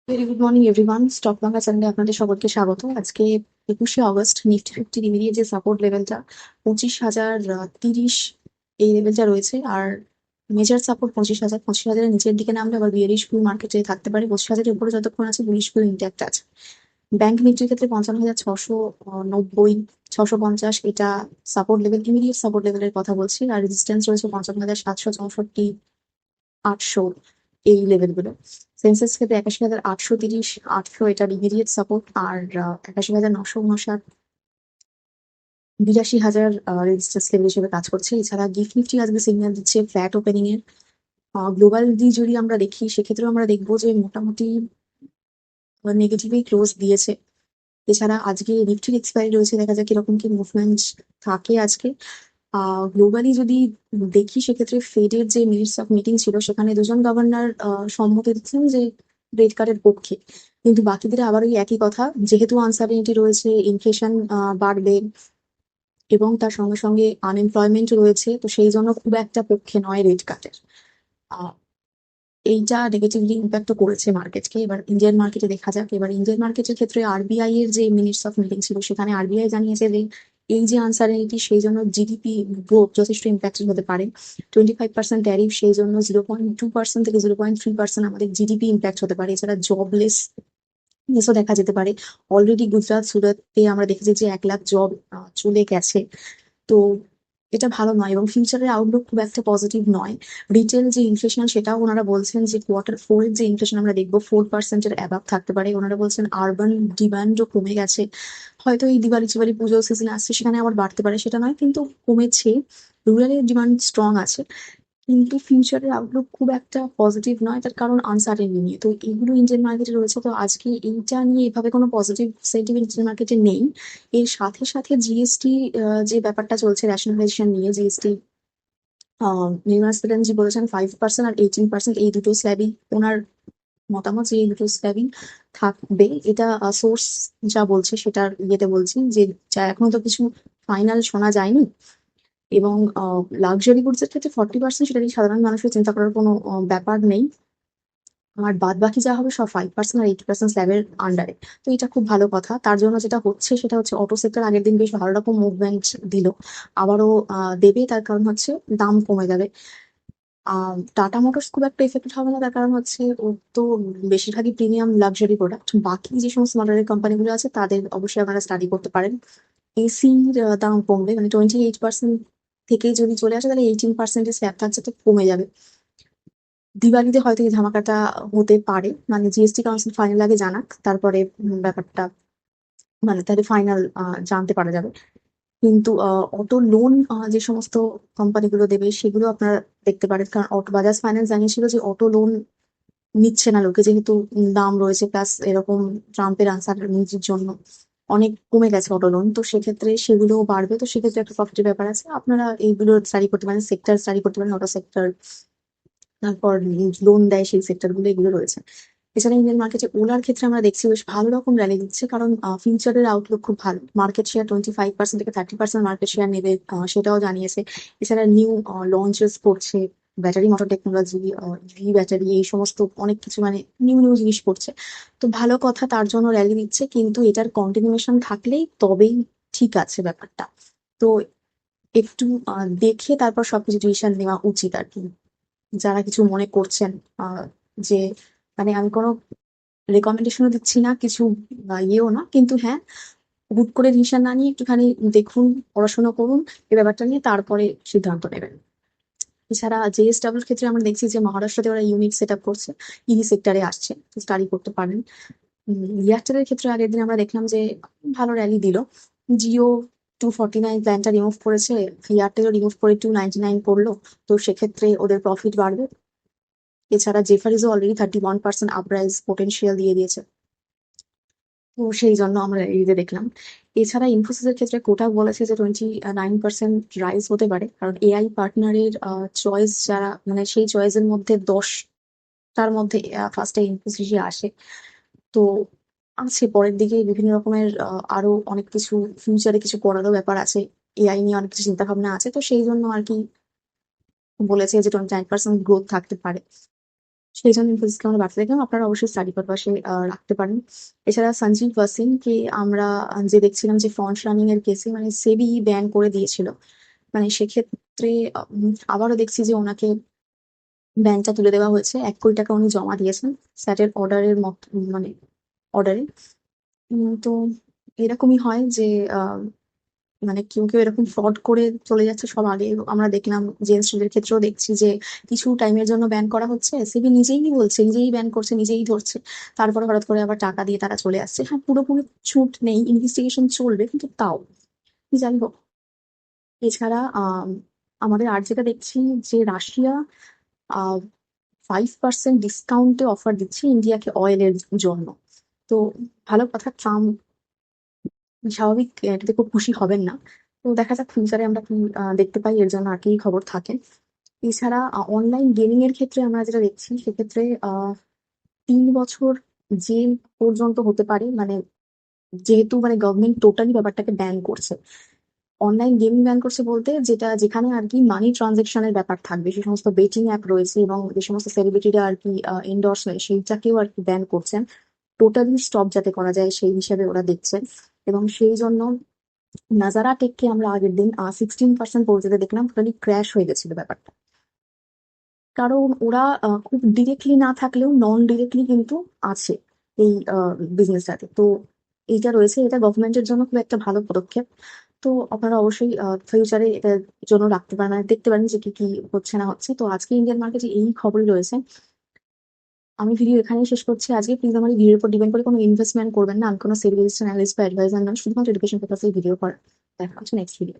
Very good morning everyone. Stock Bangla চ্যানেলে আপনাদের সকলকে স্বাগত। আজকে 21শে অগস্ট নিফটি ফিফটি ইমিডিয়েট যে সাপোর্ট লেভেলটা 25,030 এই লেভেলটা রয়েছে। আর মেজার সাপোর্ট 25,000। 25,000-এর নিচের দিকে নামলে আবার বিয়ারিশ বুল মার্কেটে থাকতে পারে। 25,000-এর উপরে যতক্ষণ আছে বুলিশ বুল ইন্ট্যাক্ট আছে। ব্যাংক নিফটির ক্ষেত্রে 55,690, 650 এটা সাপোর্ট লেভেল, ইমিডিয়েট সাপোর্ট লেভেলের কথা বলছি। আর রেজিস্ট্যান্স রয়েছে 55,764, 800 এই লেভেলগুলো। সেন্সেক্স ক্ষেত্রে 81,830, 800 এটা ইমিডিয়েট সাপোর্ট। আর 81,959, 82,000 রেজিস্ট্যান্স লেভেল হিসেবে কাজ করছে। এছাড়া গিফট নিফটি আজকে সিগন্যাল দিচ্ছে ফ্ল্যাট ওপেনিং এর। গ্লোবাল দি যদি আমরা দেখি সেক্ষেত্রেও আমরা দেখবো যে মোটামুটি নেগেটিভই ক্লোজ দিয়েছে। এছাড়া আজকে নিফটির এক্সপায়ারি রয়েছে, দেখা যাক কিরকম কি মুভমেন্ট থাকে আজকে। গ্লোবালি যদি দেখি সেক্ষেত্রে ফেডের যে মিনিটস অফ মিটিং ছিল সেখানে দুজন গভর্নর সম্মতি দিচ্ছেন যে রেট কাটের পক্ষে, কিন্তু বাকিদের আবার ওই একই কথা, যেহেতু আনসার্টেনিটি রয়েছে, ইনফ্লেশন বাড়বে এবং তার সঙ্গে সঙ্গে আনএমপ্লয়মেন্ট রয়েছে, তো সেই জন্য খুব একটা পক্ষে নয় রেট কাটের। এইটা নেগেটিভলি ইম্প্যাক্ট করেছে মার্কেটকে। এবার ইন্ডিয়ান মার্কেটে দেখা যাক। এবার ইন্ডিয়ান মার্কেটের ক্ষেত্রে আরবিআই এর যে মিনিটস অফ মিটিং ছিল সেখানে আরবিআই জানিয়েছে যে এই যে আনসার্টেনিটি সেই জন্য জিডিপি গ্রোথ যথেষ্ট ইম্প্যাক্টেড হতে পারে। 25% ট্যারিফ, সেই জন্য 0.2% থেকে 0.3% আমাদের জিডিপি ইম্প্যাক্ট হতে পারে। এছাড়া জবলেস নিউজও দেখা যেতে পারে। অলরেডি গুজরাট সুরাতে আমরা দেখেছি যে 1 লাখ জব চলে গেছে। তো এটা ভালো নয় এবং ফিউচারের আউটলুক খুব একটা পজিটিভ নয়। রিটেল যে ইনফ্লেশন সেটাও ওনারা বলছেন যে কোয়ার্টার 4 এর যে ইনফ্লেশন আমরা দেখবো 4%-এর অ্যাবাভ থাকতে পারে। ওনারা বলছেন আরবান ডিমান্ডও কমে গেছে, হয়তো এই দিওয়ালি চিওয়ালি পুজো সিজন আসছে সেখানে আবার বাড়তে পারে, সেটা নয়, কিন্তু কমেছে। রুরালের ডিমান্ড স্ট্রং আছে, কিন্তু ফিউচারের আউটলুক খুব একটা পজিটিভ নয়। তার কারণ আনসার্টেনটি নিয়ে, তো এগুলো ইন্ডিয়ান মার্কেটে রয়েছে। তো আজকে এইটা নিয়ে এভাবে কোনো পজিটিভ সেন্টিমেন্ট ইন্ডিয়ান মার্কেটে নেই। এর সাথে সাথে জিএসটি যে ব্যাপারটা চলছে রেশনালাইজেশন নিয়ে, জিএসটি নির্মলা সীতারামন জি বলেছেন 5% আর 18% এই দুটো স্ল্যাবই ওনার মতামত, যে এই দুটো স্ল্যাবই থাকবে। এটা সোর্স যা বলছে সেটার ইয়েতে বলছি, যে যা এখনো তো কিছু ফাইনাল শোনা যায়নি। এবং লাক্সারি গুডস এর ক্ষেত্রে 40% সেটা নিয়ে সাধারণ মানুষের চিন্তা করার কোনো ব্যাপার নেই। আর বাদ বাকি যা হবে সব 5% আর 80% স্ল্যাবের আন্ডারে। তো এটা খুব ভালো কথা। তার জন্য যেটা হচ্ছে সেটা হচ্ছে অটো সেক্টর আগের দিন বেশ ভালো রকম মুভমেন্ট দিল, আবারও দেবে। তার কারণ হচ্ছে দাম কমে যাবে। টাটা মোটরস খুব একটা এফেক্টেড হবে না, তার কারণ হচ্ছে ওর তো বেশিরভাগই প্রিমিয়াম লাক্সারি প্রোডাক্ট। বাকি যে সমস্ত মডেলের কোম্পানিগুলো আছে তাদের অবশ্যই আপনারা স্টাডি করতে পারেন। এসির দাম কমবে, মানে 28% থেকে যদি চলে আসে তাহলে 18% স্ল্যাব থাকছে, তো কমে যাবে। দিওয়ালিতে হয়তো এই ধামাকাটা হতে পারে, মানে জিএসটি কাউন্সিল ফাইনাল আগে জানাক, তারপরে ব্যাপারটা মানে তাহলে ফাইনাল জানতে পারা যাবে। কিন্তু অটো লোন যে সমস্ত কোম্পানিগুলো দেবে সেগুলো আপনারা দেখতে পারেন, কারণ অটো বাজাজ ফাইন্যান্স জানিয়েছিল যে অটো লোন নিচ্ছে না লোকে, যেহেতু দাম রয়েছে, প্লাস এরকম ট্রাম্পের আনসার্টেনিটির জন্য অনেক কমে গেছে অটো লোন। তো সেক্ষেত্রে সেগুলো বাড়বে, তো সেক্ষেত্রে একটা প্রফিটের ব্যাপার আছে। আপনারা এইগুলো স্টাডি করতে পারেন, সেক্টর স্টাডি করতে পারেন, অটো সেক্টর, তারপর লোন দেয় সেই সেক্টর গুলো, এগুলো রয়েছে। এছাড়া ইন্ডিয়ান মার্কেটে ওলার ক্ষেত্রে আমরা দেখছি বেশ ভালো রকম র্যালি দিচ্ছে, কারণ ফিউচারের আউটলুক খুব ভালো। মার্কেট শেয়ার 25% থেকে 30% মার্কেট শেয়ার নেবে, সেটাও জানিয়েছে। এছাড়া নিউ লঞ্চেস করছে, battery motor technology, EV battery, এই সমস্ত অনেক কিছু, মানে নিউ নিউ জিনিস করছে। তো ভালো কথা, তার জন্য র্যালি দিচ্ছে, কিন্তু এটার কন্টিনিউশন থাকলেই তবেই ঠিক আছে ব্যাপারটা। তো একটু দেখে তারপর সবকিছু ডিসিশন নেওয়া উচিত আর কি। যারা কিছু মনে করছেন যে, মানে আমি কোনো রেকমেন্ডেশনও দিচ্ছি না, কিছু ইয়েও না, কিন্তু হ্যাঁ, হুট করে ডিসিশন না নিয়ে একটুখানি দেখুন, পড়াশোনা করুন এই ব্যাপারটা নিয়ে, তারপরে সিদ্ধান্ত নেবেন। এছাড়া জেএসডব্লিউর ক্ষেত্রে আমরা দেখছি যে মহারাষ্ট্রতে ওরা ইউনিক সেট আপ করছে, ইভি সেক্টরে আসছে, স্টাডি করতে পারেন। এয়ারটেলের ক্ষেত্রে আগের দিন আমরা দেখলাম যে ভালো র্যালি দিল। জিও 249 প্ল্যানটা রিমুভ করেছে, এয়ারটেলও রিমুভ করে 299 করলো, তো সেক্ষেত্রে ওদের প্রফিট বাড়বে। এছাড়া জেফারিজও অলরেডি 31% আপরাইজ পোটেনশিয়াল দিয়ে দিয়েছে, তো সেই জন্য আমরা এই যে দেখলাম। এছাড়া ইনফোসিসের ক্ষেত্রে কোটাক বলেছে যে 29% রাইজ হতে পারে, কারণ এআই পার্টনারের চয়েস যারা, মানে সেই চয়েসের মধ্যে 10টার মধ্যে ফার্স্টে ইনফোসিসই আসে। তো আছে পরের দিকে বিভিন্ন রকমের আরো অনেক কিছু, ফিউচারে কিছু করারও ব্যাপার আছে, এআই নিয়ে অনেক কিছু চিন্তা ভাবনা আছে, তো সেই জন্য আর কি বলেছে যে 29% গ্রোথ থাকতে পারে। সেই জন্য ইনফোসিসকে আমরা বাড়তে দেখলাম। আপনারা অবশ্যই স্টাডি পারপাসে রাখতে পারেন। এছাড়া সঞ্জীব ওয়াসিমকে আমরা যে দেখছিলাম যে ফন্ড রানিং এর কেসে মানে সেবি ব্যান করে দিয়েছিল, মানে সেক্ষেত্রে আবারও দেখছি যে ওনাকে ব্যানটা তুলে দেওয়া হয়েছে। 1 কোটি টাকা উনি জমা দিয়েছেন স্যাটের অর্ডারের মত, মানে অর্ডারে। তো এরকমই হয় যে আহ, মানে কেউ কেউ এরকম ফ্রড করে চলে যাচ্ছে। সব আগে আমরা দেখলাম জেমস শিল্ডের ক্ষেত্রেও দেখছি যে কিছু টাইমের জন্য ব্যান করা হচ্ছে, সিবি নিজেই বলছে, নিজেই ব্যান করছে, নিজেই ধরছে, তারপরে হঠাৎ করে আবার টাকা দিয়ে তারা চলে আসছে। হ্যাঁ, পুরোপুরি ছুট নেই, ইনভেস্টিগেশন চলবে, কিন্তু তাও যাই হোক। এছাড়া আমাদের আর যেটা দেখছি যে রাশিয়া 5% ডিসকাউন্টে অফার দিচ্ছে ইন্ডিয়াকে অয়েলের জন্য। তো ভালো কথা, ট্রাম্প স্বাভাবিক এটাতে খুব খুশি হবেন না। তো দেখা যাক ফিউচারে আমরা কি দেখতে পাই, এর জন্য আর কি খবর থাকে। এছাড়া অনলাইন গেমিং এর ক্ষেত্রে আমরা যেটা দেখছি সেক্ষেত্রে 3 বছর জেল পর্যন্ত হতে পারে, মানে যেহেতু মানে গভর্নমেন্ট টোটালি ব্যাপারটাকে ব্যান করছে। অনলাইন গেমিং ব্যান করছে বলতে যেটা যেখানে আর কি মানি ট্রানজেকশনের ব্যাপার থাকবে, সে সমস্ত বেটিং অ্যাপ রয়েছে এবং যে সমস্ত সেলিব্রিটিরা আর কি এন্ডোর্সমেন্ট, সেইটাকেও আর কি ব্যান করছেন। টোটালি স্টপ যাতে করা যায় সেই হিসাবে ওরা দেখছেন। এবং সেই জন্য নাজারা টেককে আমরা আগের দিন 16% পৌঁছতে দেখলাম, টোটালি ক্র্যাশ হয়ে গেছিল ব্যাপারটা। কারণ ওরা খুব ডিরেক্টলি না থাকলেও নন ডিরেক্টলি কিন্তু আছে এই বিজনেসটাতে। তো এইটা রয়েছে, এটা গভর্নমেন্টের জন্য খুব একটা ভালো পদক্ষেপ। তো আপনারা অবশ্যই ফিউচারে এটার জন্য রাখতে পারেন, মানে দেখতে পারেন যে কি কি হচ্ছে না হচ্ছে। তো আজকে ইন্ডিয়ান মার্কেটে এই খবরই রয়েছে। আমি ভিডিও এখানেই শেষ করছি আজকে। প্লিজ আমার এই ভিডিওর উপর ডিপেন্ড করে কোনো ইনভেস্টমেন্ট করবেন না। আমি কোনো সেভিংস অ্যানালিস্ট বা অ্যাডভাইজার নয়, শুধুমাত্র এডুকেশন পারপাসে ভিডিও করা। দেখা হচ্ছে নেক্সট ভিডিও।